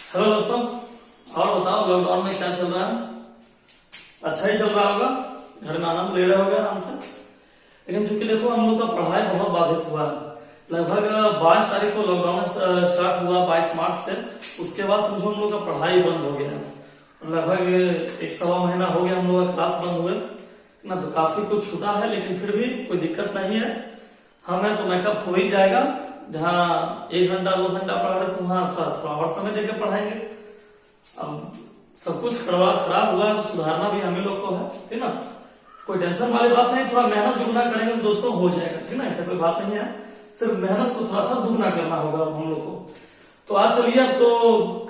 Hello दोस्तों, और बताओ लॉकडाउन में क्या चल रहा है। अच्छा ही चल रहा होगा, घर में आनंद ले रहे होगे आराम से। लेकिन चूंकि देखो हम लोग का पढ़ाई बहुत बाधित हुआ है। लगभग 22 तारीख को लॉकडाउन स्टार्ट हुआ, 22 मार्च से। उसके बाद समझो हम लोग का पढ़ाई बंद हो गया है। लगभग 1 सवा महीना हो गया हम लोग का क्लास बंद हुए ना, तो काफी कुछ छूटा है, लेकिन फिर भी कोई दिक्कत नहीं है। हमें तो मेकअप हो ही जाएगा। जहाँ 1 घंटा 2 घंटा पढ़ा रहे तो वहां थोड़ा और समय देकर पढ़ाएंगे। अब सब कुछ खराब हुआ तो सुधारना भी हमें लोग को है, ठीक ना। कोई टेंशन वाली बात नहीं, थोड़ा मेहनत दुगना करेंगे तो दोस्तों हो जाएगा, ठीक ना। ऐसा कोई बात नहीं है, सिर्फ मेहनत को थोड़ा सा दुगना करना होगा हम लोग को। तो आज चलिए, अब तो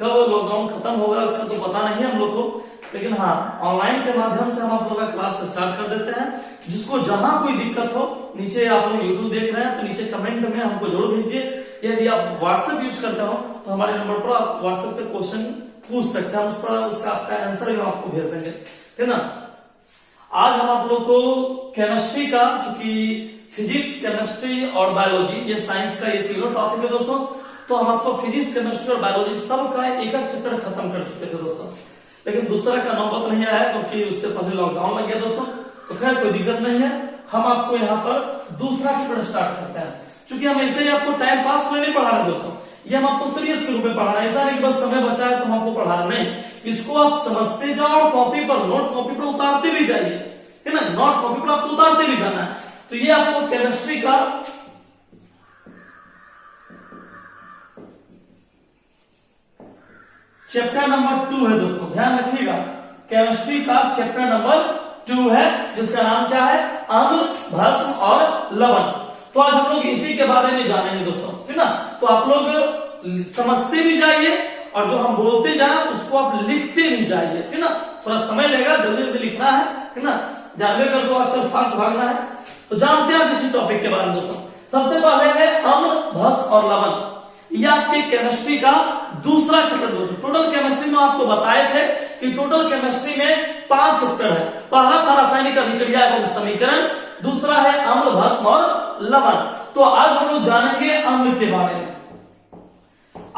कब लॉकडाउन खत्म होगा इसका तो पता नहीं है हम लोग को, लेकिन हाँ ऑनलाइन के माध्यम से हम आप लोग का क्लास स्टार्ट कर देते हैं। जिसको जहां कोई दिक्कत हो, नीचे आप लोग यूट्यूब देख रहे हैं तो नीचे कमेंट में हमको जरूर भेजिए। यदि आप व्हाट्सएप यूज करते हो तो हमारे नंबर पर आप व्हाट्सएप से क्वेश्चन पूछ सकते हैं, उस पर उसका आपका आंसर भी आपको भेज देंगे, ठीक ना। आज हम आप लोग को केमिस्ट्री का, चूंकि फिजिक्स, केमिस्ट्री और बायोलॉजी ये साइंस का ये तीनों टॉपिक है दोस्तों, तो हम आपको फिजिक्स, केमिस्ट्री और बायोलॉजी सब का एक चैप्टर खत्म कर चुके थे दोस्तों। लेकिन दूसरा का नौबत नहीं आया क्योंकि उससे पहले लॉकडाउन लग गया दोस्तों। तो खैर कोई दिक्कत नहीं है, हम आपको यहाँ पर दूसरा चैप्टर स्टार्ट करते हैं। चूंकि हम ऐसे ही आपको टाइम पास में नहीं पढ़ा रहे दोस्तों, ये हम आपको सीरियस के रूप में पढ़ा रहे हैं। ऐसा नहीं कि बस समय बचा है तो हम आपको पढ़ा रहे नहीं, इसको आप समझते जाओ और कॉपी पर, नोट कॉपी पर उतारते भी जाइए, है ना। नोट कॉपी पर आपको उतारते भी जाना है। तो ये आपको केमिस्ट्री का चैप्टर नंबर 2 है दोस्तों, ध्यान रखिएगा। केमिस्ट्री का चैप्टर नंबर 2 है, जिसका नाम क्या है, अम्ल, भस्म और लवण। तो आज हम लोग इसी के बारे में जानेंगे दोस्तों, ठीक ना। तो आप लोग समझते भी जाइए और जो हम बोलते जाए उसको आप लिखते भी जाइए, ठीक ना। थोड़ा समय लगेगा, जल्दी जल्दी लिखना है, ठीक ना। जानवे कर दो, आजकल फास्ट भागना है। तो जानते हैं इसी टॉपिक के बारे में दोस्तों। सबसे पहले है अम्ल, भस्म और लवण। यह आपके केमिस्ट्री का दूसरा चैप्टर दोस्तों। टोटल केमिस्ट्री में आपको बताए थे कि टोटल केमिस्ट्री में 5 चैप्टर है। पहला था रासायनिक अभिक्रिया एवं समीकरण, दूसरा है अम्ल, भस्म और लवण। तो आज हम लोग जानेंगे अम्ल के बारे में।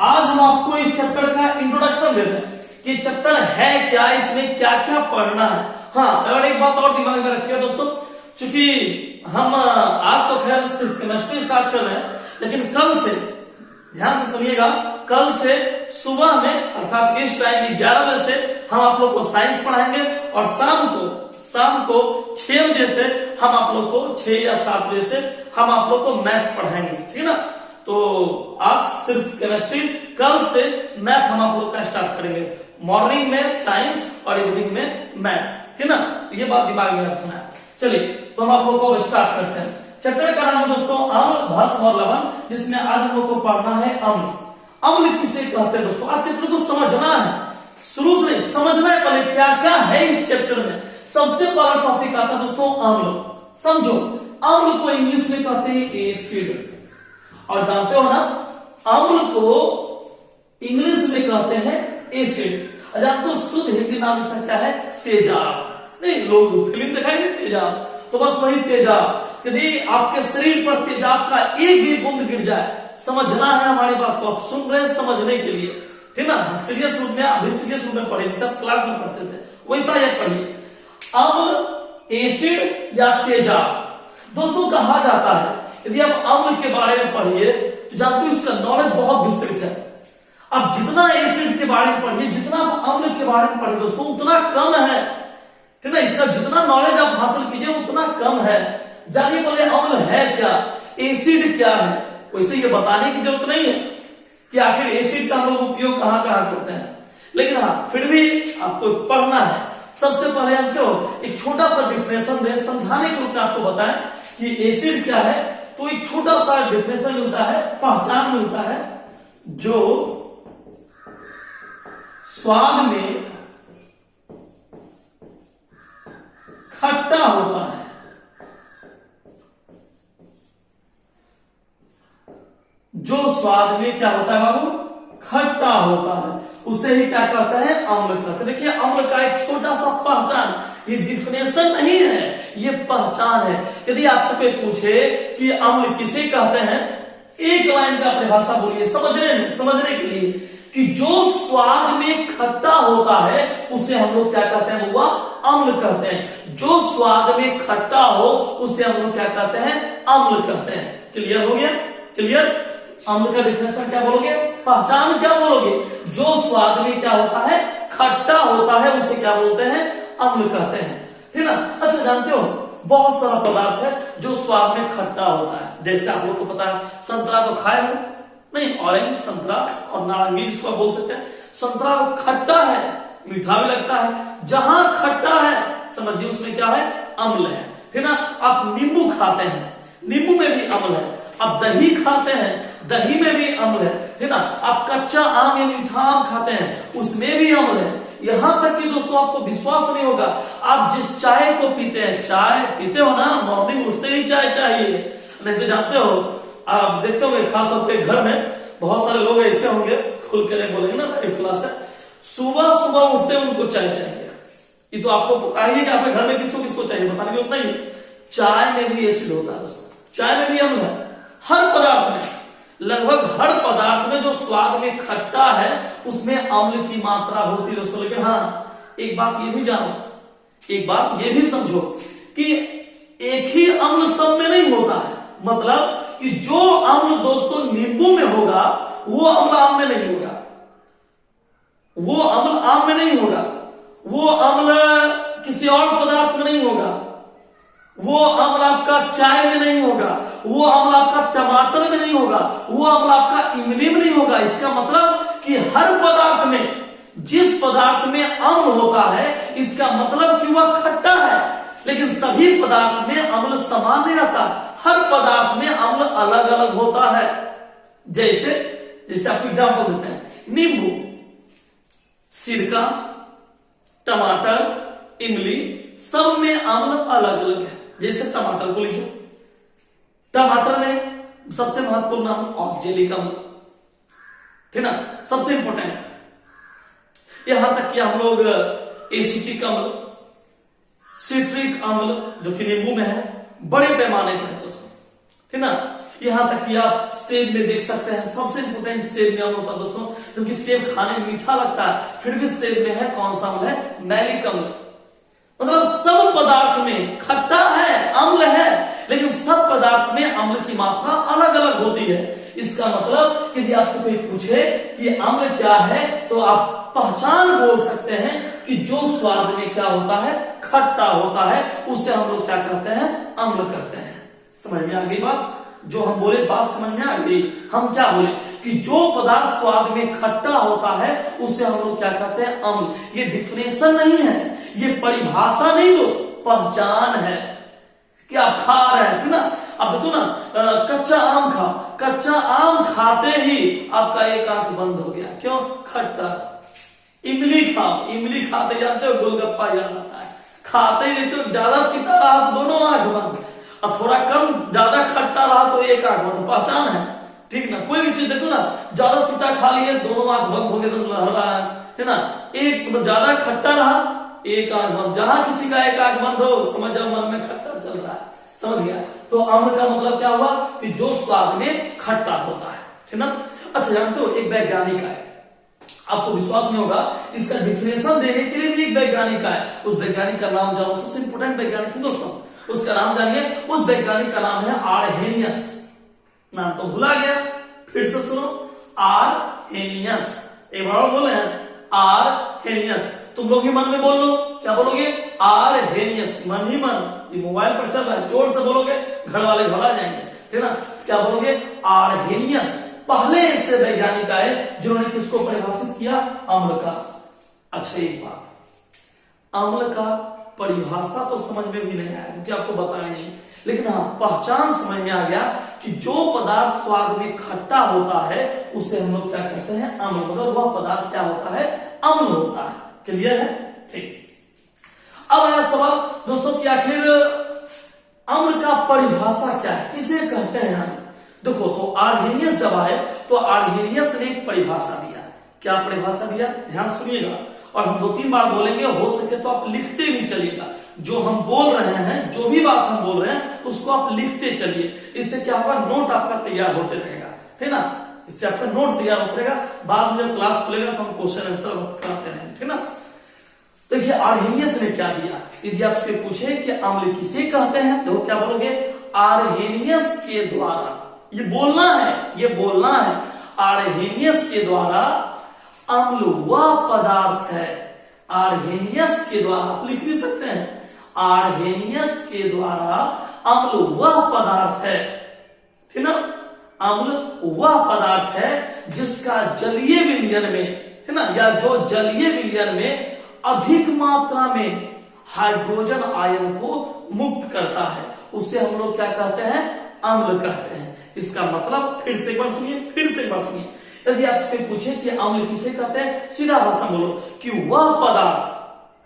आज हम आपको इस चैप्टर का इंट्रोडक्शन देते हैं कि चैप्टर है क्या, इसमें क्या क्या पढ़ना है। हाँ, और एक बात और दिमाग में रखिएगा दोस्तों, चूंकि हम आज तो खैर सिर्फ केमिस्ट्री स्टार्ट कर रहे हैं, लेकिन कल से ध्यान से सुनिएगा, कल से सुबह में अर्थात इस टाइम 11 बजे से हम आप लोग को साइंस पढ़ाएंगे और शाम को 6 बजे से हम आप लोग को 6 या 7 बजे से हम आप लोग को मैथ पढ़ाएंगे, ठीक ना। तो आज सिर्फ केमिस्ट्री, कल से मैथ हम आप लोग का स्टार्ट करेंगे। मॉर्निंग में साइंस और इवनिंग में मैथ, ठीक ना। तो ये बात दिमाग में रखना है। चलिए तो हम आप लोग को स्टार्ट करते हैं। चैप्टर का नाम है दोस्तों अम्ल, भस्म और लवण, जिसमें आज हम लोग को पढ़ना है अम्ल। अम्ल किसे कहते हैं दोस्तों, आज चैप्टर को समझना है, शुरू से समझना है पहले क्या क्या है इस चैप्टर में। सबसे पहला टॉपिक आता है दोस्तों अम्ल। समझो, अम्ल को इंग्लिश में कहते हैं एसिड, और जानते हो ना अम्ल को इंग्लिश में कहते हैं एसिड। जानते हो शुद्ध हिंदी नाम इसका क्या है, तेजाब। नहीं, लोग फिल्म दिखाएंगे तेजाब, तो बस वही तेजाब। यदि आपके शरीर पर तेजाब का एक भी बूंद गिर जाए, समझना है हमारी बात को, आप सुन रहे हैं समझने के लिए, ठीक ना। सीरियस रूप में, अभी सीरियस रूप में पढ़े, सब क्लास में पढ़ते थे, वैसा ये पढ़िए। अम्ल, एसिड या तेजाब दोस्तों कहा जाता है। यदि आप अम्ल के बारे में पढ़िए तो जानते हो इसका नॉलेज बहुत विस्तृत है। अब जितना एसिड के बारे में पढ़िए, जितना अम्ल के बारे में पढ़िए दोस्तों, उतना कम है, ठीक ना। इसका जितना नॉलेज आप हासिल कीजिए उतना कम है। जानिए पहले अम्ल है क्या, एसिड क्या है। वैसे ये बताने की जरूरत नहीं है कि आखिर एसिड का हम लोग उपयोग कहां कहां करते हैं, लेकिन हाँ फिर भी आपको पढ़ना है। सबसे पहले हम तो एक छोटा सा डिफिनेशन दे, समझाने के रूप में आपको बताएं कि एसिड क्या है। तो एक छोटा सा डिफिनेशन मिलता है, पहचान मिलता है, जो स्वाद में खट्टा होता है, जो स्वाद में क्या होता है बाबू, खट्टा होता है, उसे ही क्या कहते हैं, अम्ल कहते हैं। देखिए अम्ल का एक छोटा सा पहचान, ये डिफिनेशन नहीं है, ये पहचान है। यदि आपसे कोई पूछे कि अम्ल किसे कहते हैं, एक लाइन का परिभाषा बोलिए समझने के लिए कि जो स्वाद में खट्टा होता है उसे हम लोग क्या कहते हैं बउआ, अम्ल कहते हैं। जो स्वाद में खट्टा हो उसे हम लोग क्या कहते हैं, अम्ल कहते हैं। क्लियर हो गया? क्लियर? अम्ल का डिफिनेशन क्या बोलोगे, पहचान क्या बोलोगे, जो स्वाद में क्या होता है, खट्टा होता है उसे क्या बोलते हैं, अम्ल कहते हैं। ठीक ना? अच्छा, जानते हो बहुत सारा पदार्थ है जो स्वाद में खट्टा होता है। जैसे आप लोग को पता है, संतरा तो खाए हो नहीं, ऑरेंज, संतरा और नारंगी जिसको आप बोल सकते हैं। संतरा खट्टा है, मीठा भी लगता है। जहां खट्टा है समझिए उसमें क्या है, अम्ल है। ठीक ना? आप नींबू खाते हैं, नींबू में भी अम्ल है। आप दही खाते हैं, दही में भी अम्ल है। ठीक ना? आप कच्चा आम या मीठा आम खाते हैं, उसमें भी अम्ल है। यहां तक कि दोस्तों आपको विश्वास नहीं होगा, आप जिस चाय को पीते हैं, चाय पीते हो ना, मॉर्निंग उठते ही चाय चाहिए, नहीं तो जानते हो, आप देखते होंगे खासतौर पे घर में बहुत सारे लोग ऐसे होंगे, खुल के नहीं बोलेंगे ना, एक क्लास है, सुबह सुबह उठते उनको चाय चाहिए। ये तो आपको पता ही है कि आपके घर में किसको किसको चाहिए, बताने की उतना ही। चाय में भी एसिड होता है दोस्तों, चाय में भी अम्ल है। हर पदार्थ में, लगभग हर पदार्थ में जो स्वाद में खट्टा है उसमें अम्ल की मात्रा होती है दोस्तों। लेकिन हाँ, एक बात ये भी जानो, एक बात ये भी समझो कि एक ही अम्ल सब में नहीं होता है। मतलब कि जो अम्ल दोस्तों नींबू में होगा वो अम्ल आम में नहीं होगा, वो अम्ल आम में नहीं होगा, वो अम्ल किसी और पदार्थ में नहीं होगा, वो अम्ल आपका चाय में नहीं होगा, वो अम्ल आपका टमाटर में नहीं होगा, वो अम्ल आपका इमली में नहीं होगा। इसका मतलब कि हर पदार्थ में, जिस पदार्थ में अम्ल होता है इसका मतलब कि वह खट्टा है। लेकिन सभी पदार्थ में अम्ल समान नहीं रहता, हर पदार्थ में अम्ल अलग अलग होता है। जैसे आपको एग्जाम्पल देते हैं, नींबू, सिरका, टमाटर, इमली, सब में अम्ल अलग अलग है। जैसे टमाटर को लीजिए, टमाटर में सबसे महत्वपूर्ण अम्ल ऑक्जेलिक अम्ल, ठीक ना, सबसे इंपॉर्टेंट। यहां तक कि हम लोग एसिटिक अम्ल, सिट्रिक अम्ल जो कि नींबू में है, बड़े पैमाने पर है दोस्तों, ठीक ना। यहां तक कि आप सेब में देख सकते हैं, सबसे इंपोर्टेंट सेब में अम्ल होता है दोस्तों, क्योंकि सेब खाने में मीठा लगता है, फिर भी सेब में है कौन सा अम्ल है, मैलिक अम्ल। मतलब सब पदार्थ में खट्टा है, अम्ल है, लेकिन सब पदार्थ में अम्ल की मात्रा अलग अलग होती है। इसका मतलब कि यदि आपसे कोई पूछे कि अम्ल क्या है, तो आप पहचान बोल सकते हैं कि जो स्वाद में क्या होता है, खट्टा होता है, उसे हम लोग क्या कहते हैं, अम्ल कहते हैं। समझ में आ गई बात? जो हम बोले बात समझ में आ गई। हम क्या बोले कि जो पदार्थ स्वाद में खट्टा होता है उसे हम लोग क्या कहते हैं, अम्ल। ये डिफिनेशन नहीं है, ये परिभाषा नहीं दोस्त, पहचान है कि आप खा रहे हैं, ठीक ना। अब देखो ना, कच्चा आम खा, कच्चा आम खाते ही आपका एक आंख बंद हो गया, क्यों, खट्टा। इमली खाओ, इमली खाते जानते हो गोलगप्पा याद आता है, खाते ही देखते हो ज्यादा तीता रहा तो दोनों आंख बंद, और थोड़ा कम ज्यादा खट्टा रहा तो एक आंख बंद। पहचान है, ठीक ना। कोई भी चीज देखो ना, ज्यादा तीता खा लिए दोनों आंख बंद हो गए, तो लहर रहा है ना। एक मतलब ज्यादा खट्टा रहा, एक आंख बंद। जहां किसी का एक आंख बंद हो, समझ जाओ मन में खट्टा चल रहा है, समझ गया। तो अम्ल का मतलब क्या हुआ कि जो स्वाद में खट्टा होता है, ठीक ना। अच्छा, जानते हो एक वैज्ञानिक है, आपको विश्वास नहीं होगा, इसका डिफिनेशन देने के लिए भी एक वैज्ञानिक है। उस वैज्ञानिक का नाम जानो, सबसे इंपोर्टेंट वैज्ञानिक है दोस्तों, उसका नाम जानिए। उस वैज्ञानिक का नाम है आरहेनियस। नाम तो भुला गया, फिर से सुनो, आरहेनियस। एक बार बोले हैं, आरहेनियस। तुम लोग ही मन में बोल लो, क्या बोलोगे, आरहेनियस, मन ही मन। ये मोबाइल पर चल रहा है, जोर से बोलोगे घर वाले घबरा जाएंगे, ठीक ना। क्या बोलोगे, आरहेनियस। पहले ऐसे वैज्ञानिक आए जिन्होंने किसको परिभाषित किया, अम्ल का। अच्छा, एक बात, अम्ल का परिभाषा तो समझ में भी नहीं आया क्योंकि आपको बताया नहीं, लेकिन हाँ पहचान समझ में आ गया कि जो पदार्थ स्वाद में खट्टा होता है उसे हम लोग क्या कहते हैं, अम्ल। मतलब वह पदार्थ क्या होता है, अम्ल होता है। क्लियर है? ठीक। अब आया सवाल दोस्तों कि आखिर अम्ल का परिभाषा क्या है, किसे कहते हैं हम। देखो, तो आरहेनियस जब आए तो आरहेनियस ने एक परिभाषा दिया। क्या परिभाषा दिया, ध्यान सुनिएगा, और हम 2-3 बार बोलेंगे, हो सके तो आप लिखते भी चलिएगा। जो हम बोल रहे हैं, जो भी बात हम बोल रहे हैं, उसको आप लिखते चलिए। इससे क्या होगा, नोट आपका तैयार होते रहेगा, है ना। इससे आपका नोट तैयार होगा, बाद में जब क्लास खुलेगा तो हम क्वेश्चन आंसर कराते रहेंगे, ठीक ना। देखिए आर्हेनियस ने क्या दिया, यदि आपसे पूछे कि अम्ल किसे कहते हैं तो क्या बोलोगे, आर्हेनियस के द्वारा, ये बोलना है आर्हेनियस के द्वारा अम्ल वह पदार्थ है, आर्हेनियस के द्वारा, आप लिख भी सकते हैं, आर्हेनियस के द्वारा अम्ल वह पदार्थ है, ठीक ना। अम्ल वह पदार्थ है जिसका जलीय विलयन में, है ना, या जो जलीय विलयन में अधिक मात्रा में हाइड्रोजन आयन को मुक्त करता है, उसे हम लोग क्या कहते हैं, अम्ल कहते हैं। इसका मतलब फिर से एक बार सुनिए, यदि आपसे पूछे कि अम्ल किसे कहते हैं, सीधा भाषा बोलो कि वह पदार्थ,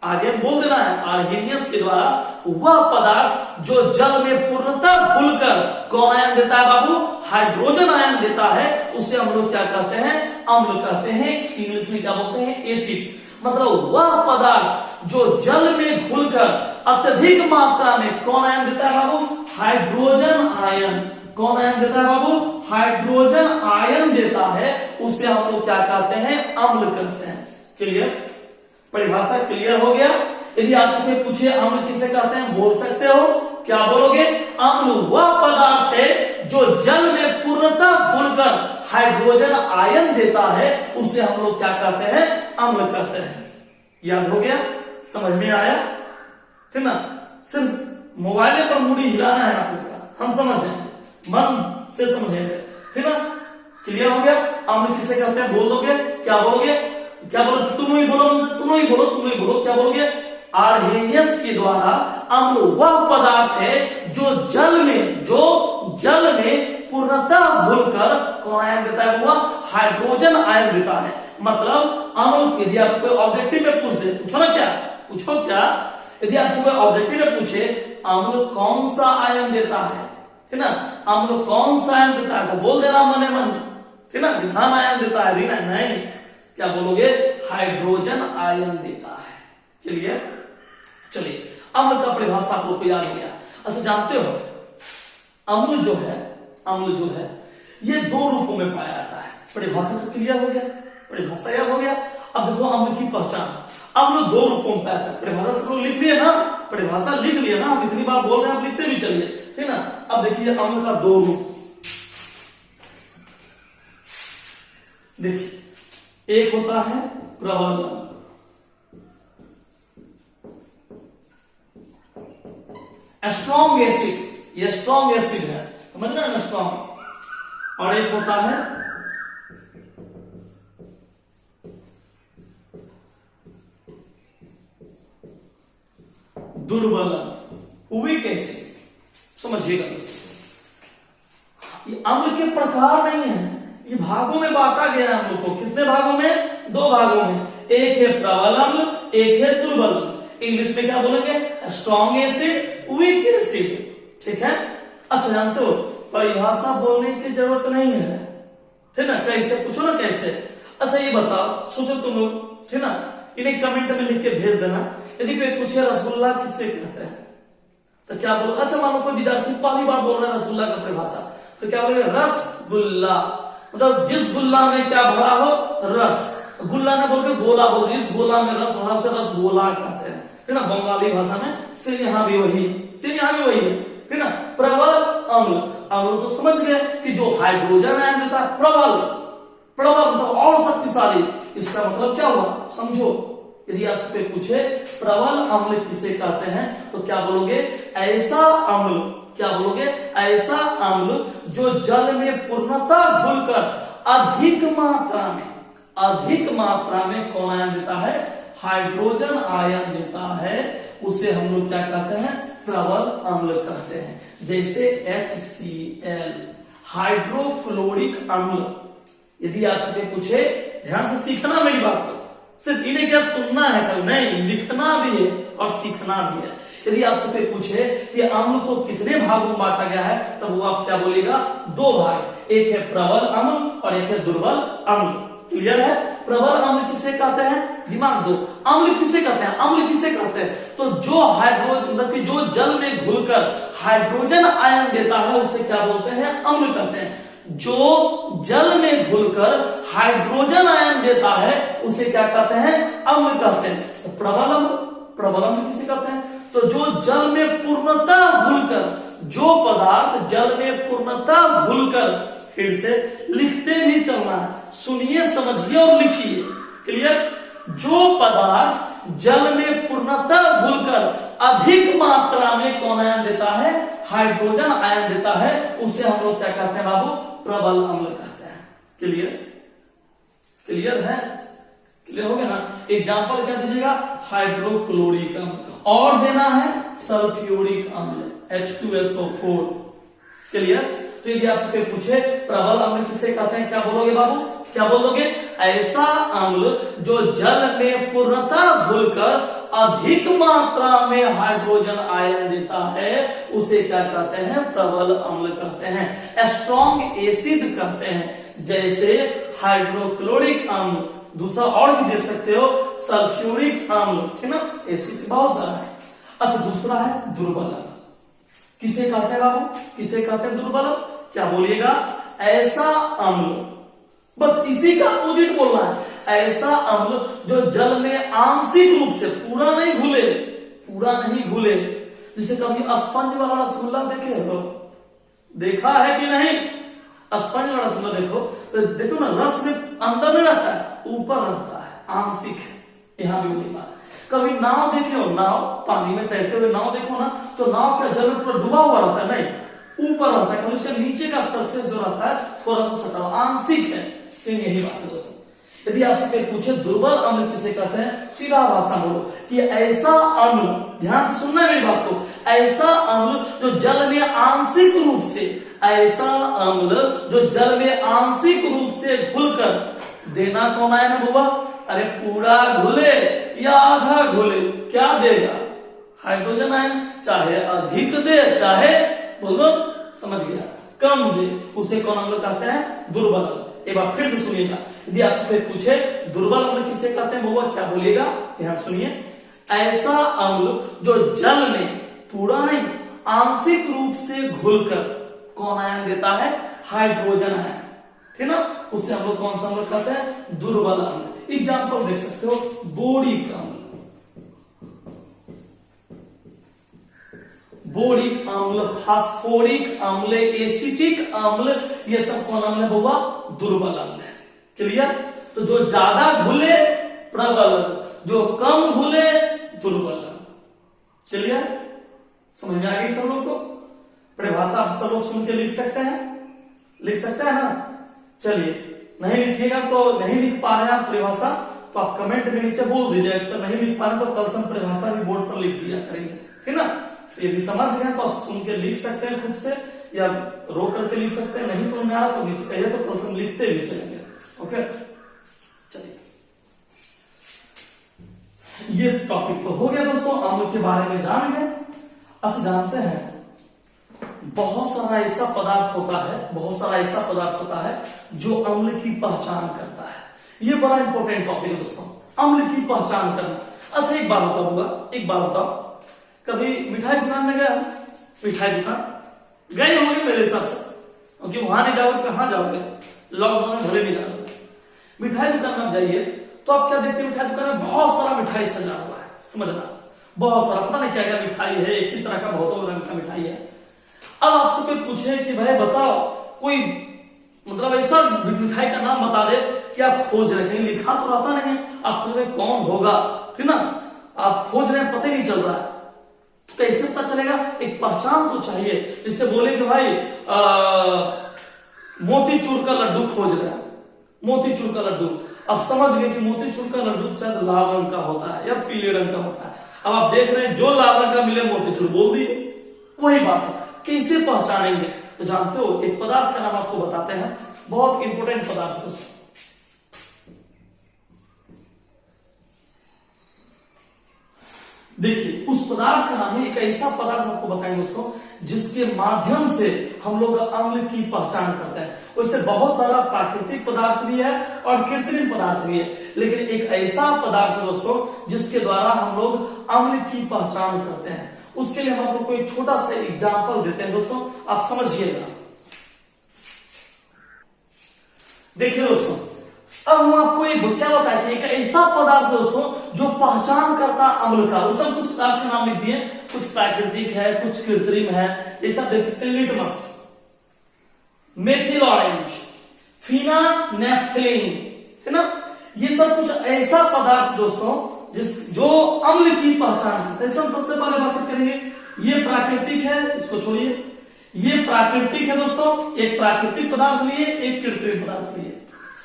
आगे बोल देना है, आर्हेनियस के द्वारा वह पदार्थ जो जल में पूर्णतः घुलकर कौन आयन देता है बाबू, हाइड्रोजन आयन देता है, उसे हम लोग क्या कहते हैं, अम्ल कहते हैं। इंग्लिश में क्या बोलते हैं, एसिड। मतलब वह पदार्थ जो जल में घुलकर अत्यधिक मात्रा में कौन आयन देता है बाबू, हाइड्रोजन आयन, कौन आयन देता है बाबू, हाइड्रोजन आयन देता है, उसे हम लोग क्या कहते हैं, अम्ल कहते हैं। क्लियर, परिभाषा क्लियर हो गया। यदि आपसे पूछे अम्ल किसे कहते हैं, बोल सकते हो, क्या बोलोगे, अम्ल वह पदार्थ है जो जल में पूर्णतः घुलकर हाइड्रोजन आयन देता है, उसे हम लोग क्या कहते हैं, अम्ल कहते हैं। याद हो गया, समझ में आया, ठीक ना। सिर्फ मोबाइल पर मुड़ी हिलाना है आप लोग का, हम समझ जाएंगे, मन से समझेंगे, ठीक ना। क्लियर हो गया। अम्ल किसे कहते हैं, बोल दोगे, क्या बोलोगे, तुम ही बोलो, क्या बोलोगे, आर्हेनियस के द्वारा अम्ल वह पदार्थ है जो जल में पूर्णतः घुलकर कौन आयन देता है, वह हाइड्रोजन आयन देता है। मतलब अम्ल, यदि आपको ऑब्जेक्टिव में पूछो क्या, यदि आपसे कोई ऑब्जेक्टिव में पूछे अम्ल कौन सा आयन देता है, ठीक ना, अम्ल कौन सा आयन देता है, तो बोल देना मन, ठीक ना, विधान आयन देता है, रीना नहीं, क्या बोलोगे, हाइड्रोजन आयन देता है। चलिए अम्ल का परिभाषा आप लोग को याद हो गया। अच्छा जानते हो अम्ल जो है ये दो रूपों में पाया जाता है। परिभाषा तो क्लियर हो गया, परिभाषा याद हो गया। अब देखो अम्ल की पहचान, अम्ल दो रूपों में पाया जाता है। परिभाषा सब लोग लिख लिए ना, परिभाषा लिख लिए ना, हम इतनी बार बोल रहे हैं, आप लिखते भी चलिए, ठीक ना। अब देखिए अम्ल का दो रूप, देखिए एक होता है प्रबल अम्ल, स्ट्रॉन्ग एसिड, ये स्ट्रॉन्ग एसिड है, समझ रहे हैं ना, स्ट्रॉन्ग। और एक होता है दुर्बल अम्ल, वीक एसिड। समझिएगा दोस्तों, ये अम्ल के प्रकार नहीं है, ये भागों में बांटा गया है अम्ल को। कितने भागों में, दो भागों में, एक है प्रबल अम्ल, एक है दुर्बल अम्ल। इंग्लिश में क्या बोलेंगे, स्ट्रॉन्ग एसिड, वीक एसिड, ठीक है। अच्छा जानते हो परिभाषा बोलने की जरूरत नहीं है, ठीक ना, कैसे पूछो ना कैसे। अच्छा ये बताओ, सोचो तुम लोग, ठीक ना, इन्हें कमेंट में लिख के भेज देना। यदि कोई पूछे रसगुल्ला किससे कहते हैं, तो क्या बोलो। अच्छा मानो कोई विद्यार्थी पहली बार बोल रहा है रसगुल्ला का परिभाषा, तो क्या बोलेगा, रसगुल्ला, मतलब जिस गुल्ला में क्या भरा हो, रस। गुल्ला ने बोल के गोला बोल, इस गोला में रस भरा, उसे रसगोला कहते हैं, ठीक ना, बंगाली भाषा में। सिर्फ यहाँ भी वही है, ठीक ना। प्रबल अम्ल, अम्ल तो समझ गए कि जो हाइड्रोजन आयन देता है, प्रबल मतलब और शक्तिशाली। इसका मतलब क्या हुआ, समझो। यदि आपसे पूछे प्रबल अम्ल किसे कहते हैं, तो क्या बोलोगे, ऐसा अम्ल, क्या बोलोगे, ऐसा अम्ल जो जल में पूर्णतः घुलकर अधिक मात्रा में कौन आयन देता है, हाइड्रोजन आयन देता है, उसे हम लोग क्या कहते हैं, प्रबल अम्ल कहते हैं। जैसे HCl, हाइड्रोक्लोरिक अम्ल। यदि आपसे पूछे, ध्यान से सीखना मेरी बात को, सिर्फ इन्हें क्या सुनना है कल, नहीं, लिखना भी है और सीखना भी है। यदि आपसे पूछे कि अम्ल को कितने भागों में बांटा गया है, तब वो आप क्या बोलेगा, दो भाग, एक है प्रबल अम्ल और एक है दुर्बल अम्ल। क्लियर है। प्रबल अम्ल किसे कहते हैं, दिमाग दो, अम्ल किसे कहते हैं, तो जो हाइड्रोजन, मतलब कि जो जल में घुलकर हाइड्रोजन आयन देता है, उसे क्या बोलते हैं, अम्ल कहते हैं। जो जल में घुल घुलकर हाइड्रोजन आयन देता है उसे क्या कहते हैं? अम्ल कहते हैं। तो प्रबल अम्ल किसे कहते हैं? तो जो जल में पूर्णतः घुलकर, जो पदार्थ जल में पूर्णतः घुलकर, फिर से लिखते भी चलना है, सुनिए समझिए और लिखिए, क्लियर? जो पदार्थ जल में पूर्णतः घुलकर अधिक मात्रा में कौन आयन देता है? हाइड्रोजन आयन देता है, उसे हम लोग क्या कहते हैं बाबू? प्रबल अम्ल कहते हैं। क्लियर? क्लियर है? क्लियर हो गया ना? एग्जाम्पल क्या दीजिएगा? हाइड्रोक्लोरिक अम्ल, और देना है सल्फ्यूरिक अम्ल H2SO4। क्लियर? तो यदि आपसे पूछे प्रबल अम्ल किसे कहते हैं, क्या बोलोगे बाबू? क्या बोलोगे? ऐसा अम्ल जो जल में पूर्णतः घुलकर अधिक मात्रा में हाइड्रोजन आयन देता है, उसे क्या कहते हैं? प्रबल अम्ल कहते हैं, स्ट्रॉन्ग एसिड कहते हैं। जैसे हाइड्रोक्लोरिक अम्ल, दूसरा और भी दे सकते हो सल्फ्यूरिक अम्ल, है ना? एसिड बहुत सारा है। अच्छा, दूसरा है दुर्बल अम्ल। किसे कहते हैं बाबू? किसे कहते हैं दुर्बल अम्ल? क्या बोलिएगा? ऐसा अम्ल, बस इसी का अपोजिट बोलना है। ऐसा अम्ल जो जल में आंशिक रूप से, पूरा नहीं घुले, पूरा नहीं घुले। जैसे कभी स्पंज वाला रसगुल्ला देखे हो? देखा है कि नहीं? स्पंज वाला रसगुल्ला देखो तो देखो ना, रस में अंदर नहीं रहता है, ऊपर रहता है, आंशिक है। यहां भी वही बात। कभी नाव देखे हो? नाव, पानी में तैरते हुए नाव देखो ना, तो नाव का जल में पूरा डूबा हुआ रहता है, नहीं, ऊपर रहता है, क्योंकि उसका नीचे का सरफेस जो रहता है थोड़ा सा सटा, आंशिक है। सेम यही बात है दोस्तों। यदि आपसे कोई पूछे दुर्बल अम्ल किसे कहते हैं, सीधा भाषा बोलो कि ऐसा अम्ल, ध्यान से सुनना मेरी बात को, ऐसा अम्ल जो जल में आंशिक रूप से, ऐसा अम्ल जो जल में आंशिक रूप से घुलकर, देना कौन आया ना बुआ? अरे पूरा घुले या आधा घुले, क्या देगा? हाइड्रोजन आयन, चाहे अधिक दे चाहे बोलो, समझ गया, कम दे, उसे कौन अम्ल कहते हैं? दुर्बल अम्ल। एक बार फिर से सुनिएगा, यदि आपसे पूछे दुर्बल अम्ल किसे कहते हैं बउआ, क्या बोलिएगा? ध्यान सुनिए, ऐसा अम्ल जो जल में पूरा नहीं आंशिक रूप से घुलकर कौन आयन देता है? हाइड्रोजन आयन, ठीक ना? उसे हम लोग कौन सा अम्ल कहते हैं? दुर्बल अम्ल। एग्जाम्पल देख सकते हो, बोरिक अम्ल, बोरिक अम्ल, फास्फोरिक अम्ल, एसिटिक अम्ल, ये सब कौन अम्ल है बउआ? दुर्बल अम्ल है। क्लियर? तो जो ज्यादा घुले प्रबल, जो कम घुले दुर्बल। क्लियर? समझ में आ गई सब लोग को? परिभाषा आप सब लोग सुन के लिख सकते हैं? लिख सकते हैं ना? चलिए, नहीं लिखिएगा तो, नहीं लिख पा रहे हैं आप परिभाषा, तो आप कमेंट में नीचे बोल दीजिए, अक्सर नहीं लिख पा रहे तो कल से हम परिभाषा भी बोर्ड पर लिख दिया करेंगे, ठीक ना? यदि समझ गए तो आप सुन के लिख सकते हैं खुद से, या रो करके लिख सकते हैं। नहीं समझ में आ रहा तो नीचे कहिए, तो कल से हम लिखते भी चलेंगे। ओके, चलिए, ये टॉपिक तो हो गया दोस्तों, अम्ल के बारे में जान गए। अच्छा, जानते हैं बहुत सारा ऐसा पदार्थ होता है, बहुत सारा ऐसा पदार्थ होता है जो अम्ल की पहचान करता है। ये बड़ा इंपॉर्टेंट टॉपिक है दोस्तों, अम्ल की पहचान करना। अच्छा, एक बात बताऊंगा, एक बात बताओ, कभी मिठाई दुकान में गया? मिठाई दुकान गए होंगे मेरे हिसाब से, क्योंकि वहां नहीं जाओगे तो कहां जाओगे? लॉकडाउन में घरे नहीं जाओगे। मिठाई दुकान में जाइए तो आप क्या देखते हैं? मिठाई दुकान में बहुत सारा मिठाई सजा हुआ है, समझना, बहुत सारा, पता नहीं क्या क्या मिठाई है, एक ही तरह का बहुत रंग का मिठाई है। अब आपसे कोई पूछे कि भाई बताओ कोई मतलब ऐसा मिठाई का नाम बता दे कि आप खोज रहे, कहीं लिखा तो रहता नहीं, आप कौन होगा, ठीक ना? आप खोज रहे हैं, पता ही नहीं चल रहा है, कैसे पता चलेगा? एक पहचान तो चाहिए, जिससे बोले कि भाई मोतीचूर का लड्डू खोज रहे हैं, मोतीचूर का लड्डू। अब समझ गए कि मोतीचूर का लड्डू शायद लाल रंग का होता है या पीले रंग का होता है। अब आप देख रहे हैं, जो लाल रंग का मिले मोतीचूर बोल दिए, वही बात है। कैसे पहचानेंगे? तो जानते हो, एक पदार्थ का नाम आपको बताते हैं, बहुत इंपोर्टेंट पदार्थ दोस्तों। देखिए, उस पदार्थ का नाम है, एक ऐसा पदार्थ आपको बताएंगे दोस्तों जिसके माध्यम से हम लोग अम्ल की पहचान करते हैं। वैसे बहुत सारा प्राकृतिक पदार्थ भी है और कृत्रिम पदार्थ भी है, लेकिन एक ऐसा पदार्थ है दोस्तों जिसके द्वारा हम लोग अम्ल की पहचान करते हैं। उसके लिए हम आपको एक छोटा सा एग्जाम्पल देते हैं दोस्तों, आप समझिएगा। देखिए दोस्तों, अब हम आपको एक क्या बताया कि एक ऐसा पदार्थ दोस्तों जो पहचान करता अम्ल का, उस कुछ पदार्थ के नाम लिख दिए, कुछ प्राकृतिक है, कुछ कृत्रिम है, ये सब देख सकते हैं। लिटमस, मेथिल ऑरेंज, फिनानेफ्थलीन, है ना, ये सब कुछ ऐसा पदार्थ दोस्तों जो अम्ल की पहचान करता है। सबसे पहले बातचीत करेंगे, ये प्राकृतिक है, इसको छोड़िए, ये प्राकृतिक है दोस्तों, एक प्राकृतिक पदार्थ लिए, एक कृत्रिम पदार्थ लिए,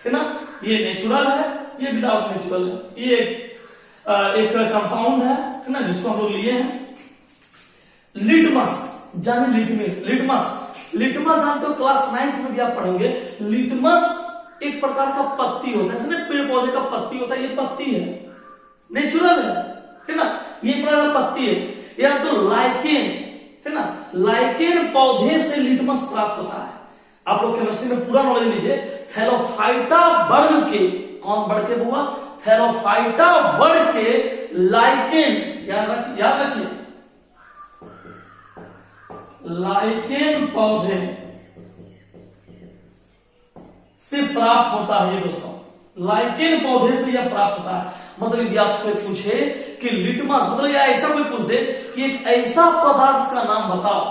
है ना, ये नेचुरल है, ये विदाउट नेचुरल है, ये एक कंपाउंड है ना, जिसको हम लोग लिए हैं। लिटमस, जाने लिटमस हम तो क्लास 9 में भी आप पढ़ेंगे। लिटमस एक प्रकार का पत्ती होता है, इसमें पेड़ पौधे का पत्ती होता है, ये पत्ती है, नेचुरल है ना, ये एक प्रकार का पत्ती है। या तो लाइकेन, है ना, लाइकेन पौधे से लिटमस प्राप्त होता है। आप लोग केमिस्ट्री में पूरा नॉलेज लीजिए। थैलोफाइटा वर्ग के, कौन वर्ग के हुआ, थैलोफाइटा वर्ग के लाइकेन, याद रखिए, लाइकेन पौधे से प्राप्त होता है। ये दोस्तों लाइकेन पौधे से यह प्राप्त होता है। मतलब यदि आपसे पूछे कि लिटमस, मतलब या ऐसा कोई पूछ दे कि एक ऐसा पदार्थ का नाम बताओ,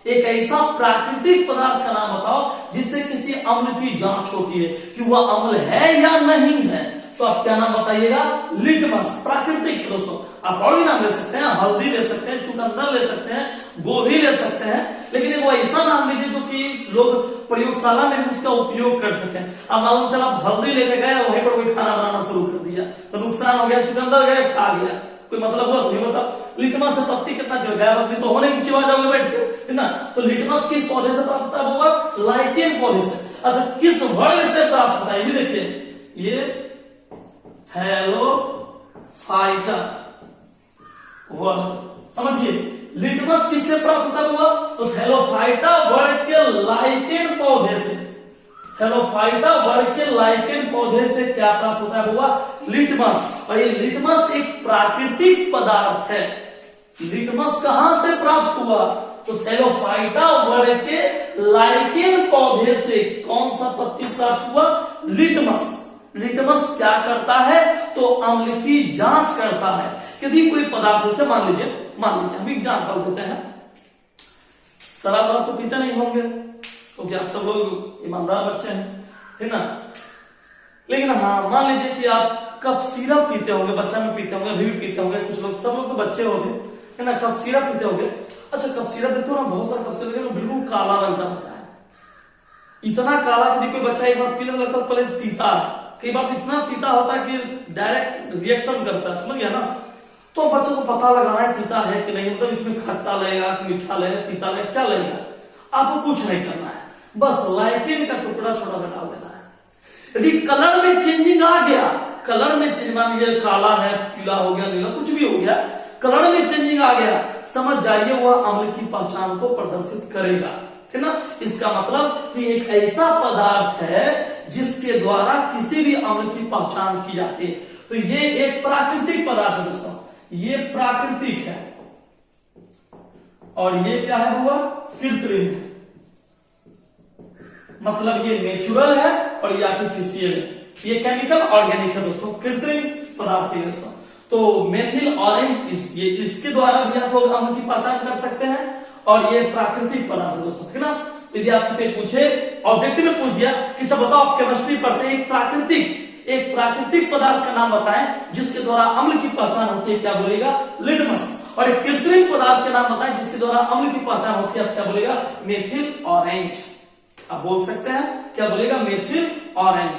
एक ऐसा प्राकृतिक पदार्थ का नाम बताओ जिससे किसी अम्ल की जांच होती है कि वह अम्ल है या नहीं है, तो आप क्या नाम बताइएगा, लिटमस। प्राकृतिक है दोस्तों, आप और भी नाम ले सकते हैं, हल्दी ले सकते हैं, चुकंदर ले सकते हैं, गोभी ले सकते हैं, लेकिन एक वो ऐसा नाम लीजिए जो कि लोग प्रयोगशाला में भी उसका उपयोग कर सकते हैं। अब मालूम चला हल्दी लेके गए, वहीं पर कोई खाना बनाना शुरू कर दिया तो नुकसान हो गया, चुकंदर गए खा गया, कोई मतलब हुआ? तो ये बताओ, लिटमस से पत्ती कितना चल गया, अपनी तो होने की चिवा जाओगे बैठ के, है ना। तो लिटमस किस पौधे से प्राप्त होता है? लाइकेन पौधे से। अच्छा, किस वर्ग से प्राप्त होता है? ये भी देखिए, ये थैलोफाइटा वर्ग, समझिए, लिटमस किससे प्राप्त होता हुआ? तो थैलोफाइटा वर्ग के लाइकेन पौधे से। थैलोफाइटा वर्ग के लाइकेन पौधे से क्या प्राप्त होता है हुआ? लिटमस। और ये लिटमस एक प्राकृतिक पदार्थ है। लिटमस कहां से प्राप्त हुआ? तो थैलोफाइटा वर्ग के लाइकेन पौधे से। कौन सा पत्ती प्राप्त हुआ? लिटमस। लिटमस क्या करता है? तो अम्ल की जांच करता है। यदि कोई पदार्थ से मान लीजिए हम एग्जाम्पल देते हैं, शराब आप तो पीते नहीं होंगे क्योंकि आप सब लोग ईमानदार बच्चे हैं, है ना। लेकिन हाँ, मान लीजिए कि आप कप सिरप पीते होंगे, बच्चा में पीते होंगे, अभी भी पीते होंगे, कुछ लोग, सब लोग तो बच्चे होंगे, है ना, कप सिरप पीते होंगे। अच्छा, कप सिरप देते हो ना, बहुत सारा कप सिरप बिल्कुल काला रंग का होता है, इतना काला कि कोई बच्चा एक बार पीने लगता है, पहले तीता है, कई बार इतना तीता होता है कि डायरेक्ट रिएक्शन करता है, समझ गया ना। तो बच्चों को पता लगाना है तीता है कि नहीं, मतलब इसमें खट्टा लगेगा कि मीठा लगेगा, तीता लगेगा, क्या लगेगा, आपको कुछ नहीं करना है, बस लाइकेन का टुकड़ा छोटा सा डाल देना है। यदि कलर में चेंजिंग आ गया, कलर में चेंज, मान लीजिए काला है, पीला हो गया, नीला कुछ भी हो गया, कलर में चेंजिंग आ गया, समझ जाइए वह अम्ल की पहचान को प्रदर्शित करेगा, है ना। इसका मतलब कि एक ऐसा पदार्थ है जिसके द्वारा किसी भी अम्ल की पहचान की जाती है। तो ये एक प्राकृतिक पदार्थ है दोस्तों, ये प्राकृतिक है, और ये क्या है हुआ? कृत्रिम है। मतलब ये नेचुरल है और ये आर्टिफिशियल है। ये केमिकल ऑर्गेनिक है दोस्तों, कृत्रिम पदार्थ है दोस्तों। तो मेथिल ऑरेंज, इसके द्वारा भी आप लोग अम्ल की पहचान कर सकते हैं, और ये प्राकृतिक पदार्थ है दोस्तों, ठीक ना। यदि आपसे पूछे, ऑब्जेक्टिव में पूछ दिया कि अच्छा बताओ, आप केमिस्ट्री पढ़ते हैं, एक प्राकृतिक पदार्थ का नाम बताएं जिसके द्वारा अम्ल की पहचान होती है, क्या बोलेगा? लिटमस। और एक कृत्रिम पदार्थ के नाम बताएं जिसके द्वारा अम्ल की पहचान होती है, आप क्या बोलेगा? Methyl orange. आप बोल सकते हैं, क्या बोलेगा? Methyl orange.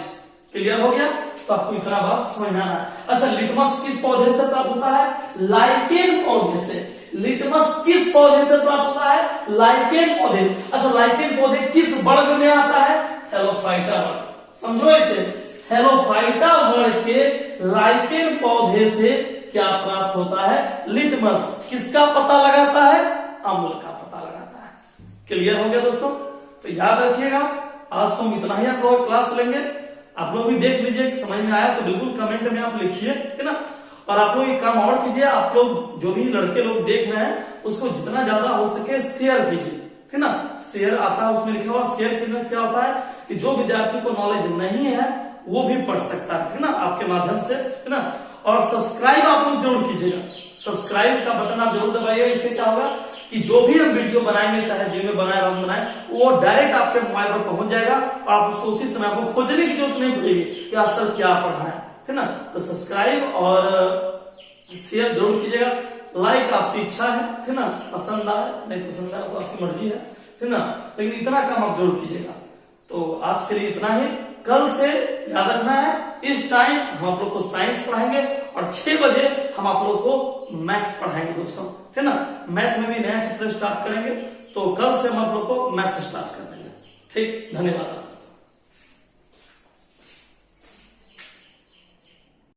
क्लियर हो गया? तो आपको इतना बात समझ में आना है। अच्छा, लिटमस किस पौधे से प्राप्त होता है? लाइकेन पौधे से। लिटमस किस पौधे से प्राप्त होता है? लाइकेन पौधे। अच्छा, लाइकेन पौधे किस वर्ग में आता है? थैलोफाइटा वर्ग। समझो इसे, थैलोफाइटा वर्ग के लाइकेन पौधे से क्या प्राप्त होता है? लिटमस। किसका पता लगाता है? अम्ल का पता लगाता है। क्लियर हो गया दोस्तों? तो याद रखिएगा, आज तो हम इतना ही आप लोग क्लास लेंगे। आप लोग भी देख लीजिए, समझ में आया तो बिल्कुल कमेंट में आप लिखिए, है ना। और आप लोग एक काम और कीजिए, आप लोग जो भी लड़के लोग देख रहे हैं उसको जितना ज्यादा हो सके शेयर कीजिए, है ना। शेयर आता है, उसमें लिखा हुआ शेयर बिजनेस क्या होता है कि जो विद्यार्थी को नॉलेज नहीं है वो भी पढ़ सकता है ना, आपके माध्यम से, है ना। और सब्सक्राइब आप लोग जरूर कीजिएगा, सब्सक्राइब का बटन आप जरूर दबाइए। इससे क्या होगा कि जो भी हम वीडियो बनाएंगे, चाहे दिन में बनाए रात बनाए, वो डायरेक्ट आपके मोबाइल पर पहुंच जाएगा और आप उसको उसी समय आपको खोजने की जरूरत नहीं पड़ेगी कि आज सर क्या पढ़ा है ना। तो सब्सक्राइब और शेयर जरूर कीजिएगा। लाइक आपकी इच्छा है ना, पसंद आए नहीं पसंद आए तो आपकी मर्जी है ना, लेकिन इतना काम आप जरूर कीजिएगा। तो आज के लिए इतना ही। कल से याद रखना है, इस टाइम हम आप लोग को साइंस पढ़ाएंगे और 6 बजे हम आप लोग को मैथ पढ़ाएंगे दोस्तों, है ना। मैथ में भी नया चैप्टर स्टार्ट करेंगे, तो कल से हम आप लोग को मैथ स्टार्ट कर देंगे। ठीक, धन्यवाद।